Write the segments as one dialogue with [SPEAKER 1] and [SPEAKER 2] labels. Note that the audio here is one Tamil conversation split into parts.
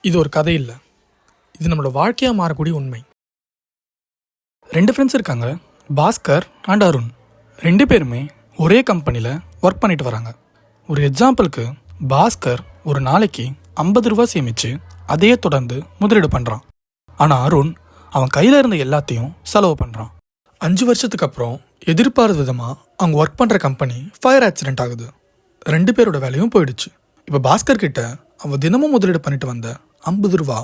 [SPEAKER 1] இது ஒரு கதை இல்லை, இது நம்மளோட வாழ்க்கையாக மாறக்கூடிய உண்மை. 2 ஃப்ரெண்ட்ஸ் இருக்காங்க, பாஸ்கர் அண்ட் அருண். 2 பேருமே ஒரே கம்பெனியில் ஒர்க் பண்ணிட்டு வராங்க. ஒரு எக்ஸாம்பிளுக்கு, பாஸ்கர் ஒரு நாளைக்கு 50 ரூபா சேமித்து அதையே தொடர்ந்து முதலீடு பண்ணுறான். ஆனால் அருண் அவன் கையில் இருந்த எல்லாத்தையும் செலவு பண்ணுறான். 5 வருஷத்துக்கு அப்புறம் எதிர்பாராத விதமாக அவங்க ஒர்க் பண்ணுற கம்பெனி ஃபயர் ஆக்சிடென்ட் ஆகுது. 2 பேரோட வேலையும் போயிடுச்சு. இப்போ பாஸ்கர் கிட்ட அவன் தினமும் முதலீடு பண்ணிட்டு வந்த 50 ரூபா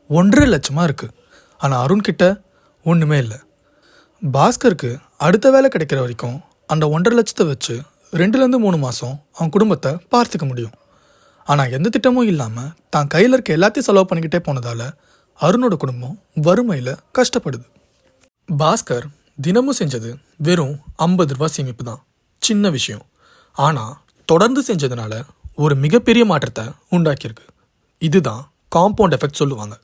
[SPEAKER 1] 1.5 லட்சமாக இருக்குது. ஆனால் அருண் கிட்ட ஒன்றுமே இல்லை. பாஸ்கருக்கு அடுத்த வேலை கிடைக்கிற வரைக்கும் அந்த 1.5 லட்சத்தை வச்சு 2-3 மாதம் அவன் குடும்பத்தை பார்த்துக்க முடியும். ஆனால் எந்த திட்டமும் இல்லாமல் தான் கையில் இருக்க எல்லாத்தையும் செலவு பண்ணிக்கிட்டே போனதால் அருணோட குடும்பம் வறுமையில் கஷ்டப்படுது. பாஸ்கர் தினமும் செஞ்சது வெறும் 50 ரூபா சேமிப்பு தான். சின்ன விஷயம், ஆனால் தொடர்ந்து செஞ்சதுனால ஒரு மிகப்பெரிய மாற்றத்தை உண்டாக்கியிருக்கு. இதுதான் காம்பவுண்ட் எஃபெக்ட் சொல்லுவாங்க.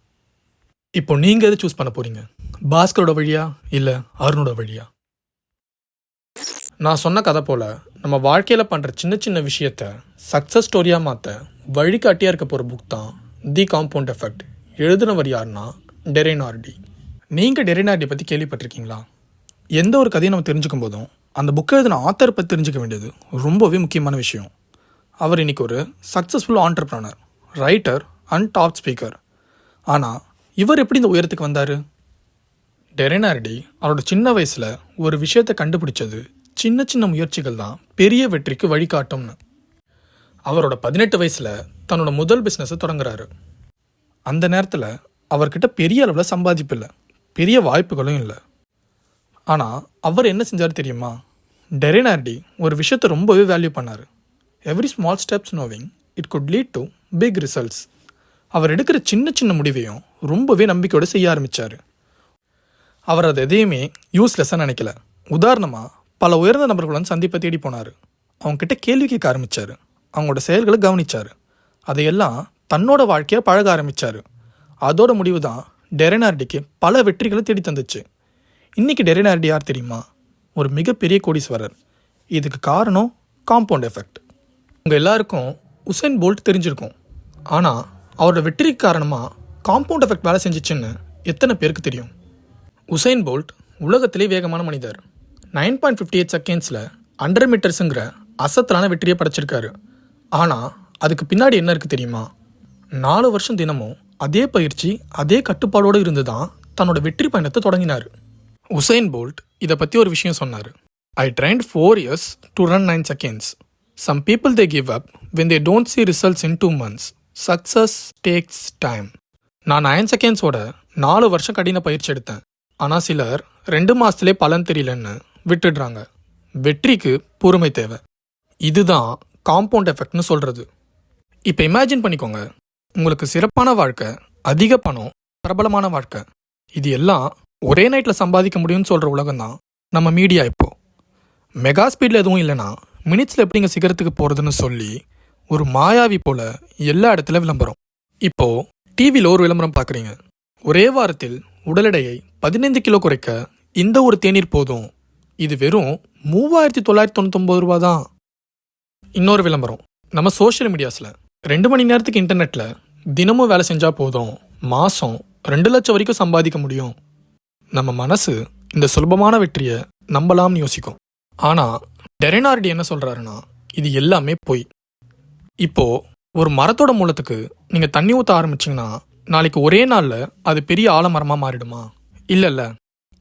[SPEAKER 1] இப்போ நீங்கள் எதை சூஸ் பண்ண போகிறீங்க? பாஸ்கரோட வழியா இல்லை அருணோட வழியா? நான் சொன்ன கதை போல் நம்ம வாழ்க்கையில் பண்ணுற சின்ன சின்ன விஷயத்தை சக்ஸஸ் ஸ்டோரியாக மாற்ற வழிகாட்டியாக இருக்க போகிற புக் தான் தி காம்பவுண்ட் எஃபெக்ட். எழுதினவர் யாருன்னா டெரென் ஆர்டி. நீங்கள் டெரென் ஆர்டி பற்றி கேள்விப்பட்டிருக்கீங்களா? எந்த ஒரு கதையை நம்ம தெரிஞ்சுக்கும் போதும் அந்த புக்கை எழுதின ஆத்தரை பற்றி தெரிஞ்சுக்க வேண்டியது ரொம்பவே முக்கியமான விஷயம். அவர் இன்றைக்கி ஒரு successful entrepreneur, writer and top speaker. ஆனால் இவர் எப்படி இந்த உயரத்துக்கு வந்தார்? டெரென் ஆர்டி அவரோட சின்ன வயசில் ஒரு விஷயத்தை கண்டுபிடிச்சது சின்ன சின்ன முயற்சிகள் தான் பெரிய வெற்றிக்கு வழிகாட்டும்னு. அவரோட 18 வயசில் தன்னோட முதல் பிஸ்னஸை தொடங்குறாரு. அந்த நேரத்தில் அவர்கிட்ட பெரிய அளவில் சம்பாதிப்பு இல்லை, பெரிய வாய்ப்புகளும் இல்லை. ஆனால் அவர் என்ன செஞ்சார் தெரியுமா? டெரென் ஆர்டி ஒரு விஷயத்தை ரொம்பவே வேல்யூ பண்ணார். Every small steps knowing it good lead to big results. அவர் எடுக்கிற சின்ன சின்ன முடிவையும் ரொம்பவே நம்பிக்கையோடு செய்ய ஆரம்பித்தார். அவர் அது எதையுமே யூஸ்லெஸ்ஸாக நினைக்கல. உதாரணமாக, பல உயர்ந்த நபர்களுடன் சந்திப்பை தேடி போனார். அவங்ககிட்ட கேள்வி கேட்க ஆரம்பித்தார். அவங்களோட செயல்களை கவனித்தார். அதையெல்லாம் தன்னோட வாழ்க்கையை பழக ஆரம்பித்தார். அதோட முடிவு தான் டெரென் ஆர்டிக்கு பல வெற்றிகளை தேடி தந்துச்சு. இன்றைக்கி டெரென் ஆர்டி யார் தெரியுமா? ஒரு மிகப்பெரிய கோடீஸ்வரர். இதுக்கு காரணம் காம்பவுண்ட் எஃபெக்ட். உங்கள் எல்லாருக்கும் உசைன் போல்ட் தெரிஞ்சிருக்கும். ஆனால் அவரோட வெற்றிக்கு காரணமாக காம்பவுண்ட் எஃபெக்ட் வேலை செஞ்சிச்சுன்னு எத்தனை பேருக்கு தெரியும்? உசைன் போல்ட் உலகத்திலே வேகமான மனிதர். 9.58 செகண்ட்ஸில் 100 மீட்டர்ஸுங்கிற அசத்தலான வெற்றியை படைச்சிருக்காரு. ஆனால் அதுக்கு பின்னாடி என்ன இருக்குது தெரியுமா? 4 வருஷம் தினமும் அதே பயிற்சி, அதே கட்டுப்பாடோடு இருந்து தான் தன்னோட வெற்றி பயணத்தை தொடங்கினார். உசைன் போல்ட் இதை பற்றி ஒரு விஷயம் சொன்னார். ஐ drained 4 years to run 9 seconds. Some people they give up when they don't see results in 2 months. Success takes time. நான் 9 செகண்ட்ஸோட 4 வருஷம் கடின பயிற்சி எடுத்தேன். ஆனால் சிலர் 2 மாதத்துலே பலன் தெரியலன்னு விட்டுடுறாங்க. வெற்றிக்கு பொறுமை தேவை. இதுதான் காம்பவுண்ட் எஃபெக்ட்னு சொல்கிறது. இப்போ இமேஜின் பண்ணிக்கோங்க, உங்களுக்கு சிறப்பான வாழ்க்கை, அதிக பணம், பிரபலமான வாழ்க்கை, இது எல்லாம் ஒரே நைட்டில் சம்பாதிக்க முடியும்னு சொல்கிற உலகம் தான் நம்ம மீடியா. இப்போது மெகா ஸ்பீடில் எதுவும் இல்லைனா மினிட்ஸில் எப்படிங்க சிகரத்துக்கு போகிறதுன்னு சொல்லி ஒரு மாயாவி போல் எல்லா இடத்துல விளம்பரம். இப்போது டிவியில் ஒரு விளம்பரம் பார்க்குறீங்க. ஒரே வாரத்தில் உடல் எடையை 15 கிலோ குறைக்க இந்த ஒரு தேநீர் போதும், இது வெறும் 3999 ரூபா தான். இன்னொரு விளம்பரம் நம்ம சோஷியல் மீடியாஸில் 2 மணி நேரத்துக்கு இன்டர்நெட்டில் தினமும் வேலை செஞ்சால் போதும், மாதம் 2 லட்சம் வரைக்கும் சம்பாதிக்க முடியும். நம்ம மனசு இந்த சுலபமான வெற்றியை நம்பலாம்னு யோசிக்கும். ஆனால் டெரென் ஆர்டி என்ன சொல்கிறாருன்னா, இது எல்லாமே பொய். இப்போது ஒரு மரத்தோட மூலத்துக்கு நீங்கள் தண்ணி ஊற்ற ஆரம்பிச்சிங்கன்னா நாளைக்கு ஒரே நாளில் அது பெரிய ஆலமரமாக மாறிடுமா? இல்லைல்ல.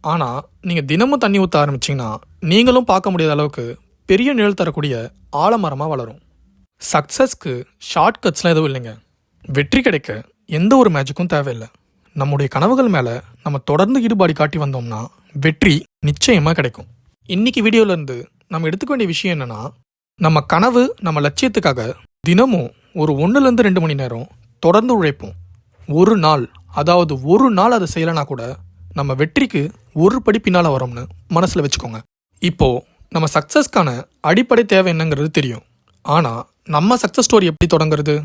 [SPEAKER 1] ஆனால் நீங்கள் தினமும் தண்ணி ஊற்ற ஆரம்பிச்சிங்கன்னா நீங்களும் பார்க்க முடியாத அளவுக்கு பெரிய நிழல் தரக்கூடிய ஆலமரமாக வளரும். சக்ஸஸ்க்கு ஷார்ட்கட்ஸ்லாம் எதுவும் இல்லைங்க. வெற்றி கிடைக்க எந்த ஒரு மேஜிக்கும் தேவையில்லை. நம்முடைய கனவுகள் மேலே நம்ம தொடர்ந்து ஈடுபாடு காட்டி வந்தோம்னா வெற்றி நிச்சயமாக கிடைக்கும். இன்றைக்கி வீடியோவிலேருந்து நம்ம எடுத்துக்க வேண்டிய விஷயம் என்னென்னா, நம்ம கனவு, நம்ம லட்சியத்துக்காக தினமும் ஒரு 1-2 மணி நேரம் தொடர்ந்து உழைப்போம். ஒரு நாள் அதை செய்யலைனா கூட நம்ம வெற்றிக்கு ஒரு படி பின்னால் வரோம்னு மனசில் வச்சுக்கோங்க. இப்போது நம்ம சக்ஸஸ்க்கான அடிப்படை தேவை என்னங்கிறது தெரியும். ஆனால் நம்ம சக்ஸஸ் ஸ்டோரி எப்படி தொடங்குறது?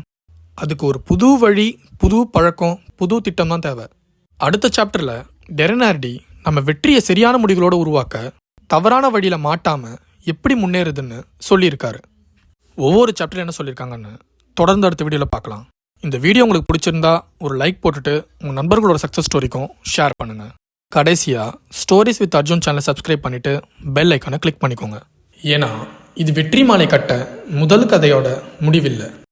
[SPEAKER 1] அதுக்கு ஒரு புது வழி, புது பழக்கம், புது திட்டம் தான் தேவை. அடுத்த சாப்டரில் டெரென் ஆர்டி நம்ம வெற்றியை சரியான முடிவுகளோடு உருவாக்க, தவறான வழியில் மாட்டாமல் எப்படி முன்னேறுதுன்னு சொல்லியிருக்காரு. ஒவ்வொரு சாப்டர் என்ன சொல்லியிருக்காங்கன்னு தொடர்ந்து அடுத்த வீடியோவில் பார்க்கலாம். இந்த வீடியோ உங்களுக்கு பிடிச்சிருந்தா ஒரு லைக் போட்டுட்டு உங்கள் நண்பர்களோட சக்ஸஸ் ஸ்டோரிக்கும் ஷேர் பண்ணுங்கள். கடைசியாக ஸ்டோரிஸ் வித் அர்ஜுன் சேனலை சப்ஸ்கிரைப் பண்ணிவிட்டு பெல் ஐக்கானை கிளிக் பண்ணிக்கோங்க. ஏன்னா இது வெற்றி மாலை கட்ட முதல் கதையோட முடிவில்லை.